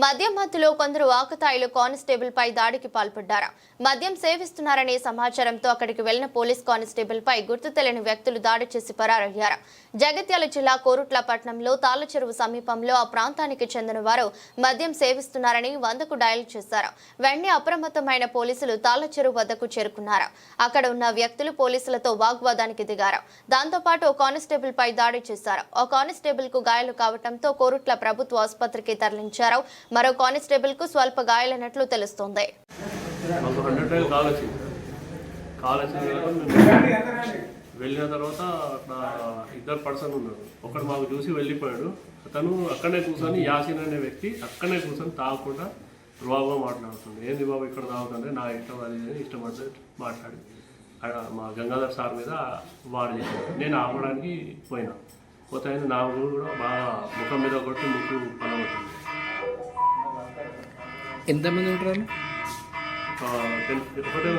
మద్యం మత్తులో కొందరు ఆకతాయిలు కానిస్టేబుల్ పై దాడికి పాల్పడ్డారు. మద్యం సేవిస్తున్నారనే సమాచారంతో అక్కడికి వెళ్లిన పోలీస్ కానిస్టేబుల్ పై గుర్తు తెలియని వ్యక్తులు దాడి చేసి పరారయ్యారు. జగిత్యాల జిల్లా కోరుట్ల పట్టణంలో తాళ్లచెరువు సమీపంలో ఆ ప్రాంతానికి చెందిన వారు మద్యం సేవిస్తున్నారని 100కు డయల్ చేశారు. వెంటనే అప్రమత్తమైన పోలీసులు తాళ్లచెరువు వద్దకు చేరుకున్నారు. అక్కడ ఉన్న వ్యక్తులు పోలీసులతో వాగ్వాదానికి దిగారు. దాంతో పాటు ఓ కానిస్టేబుల్ పై దాడి చేశారు. ఓ కానిస్టేబుల్ కు గాయాలు కావడంతో కోరుట్ల ప్రభుత్వ ఆసుపత్రికి తరలించారు. మరో కానిస్టేబుల్ కు స్వల్ప గాయాలైనట్లు తెలుస్తోంది. వెళ్ళిన తర్వాత అట్లా ఇద్దరు పర్సన్ ఉన్నారు. ఒకడు మాకు చూసి వెళ్ళిపోయాడు. అతను అక్కడనే కూర్చొని యాసిన్ అనే వ్యక్తి అక్కడనే కూర్చొని తాగకుండా రోగా మాట్లాడుతుంది. ఏంది బాబు ఇక్కడ తాగుతుంటే నా ఇష్టం అది ఇష్టపడితే మాట్లాడి మా గంగాధర్ సార్ మీద వాడు చేశాడు. నేను ఆపడానికి పోయినా పోతే ఆయన నా కూడా బాగా ముఖం మీద కొట్టి ముక్కు పనబడుతుంది. ఎంతమంది ఉంటారు? ఒకటే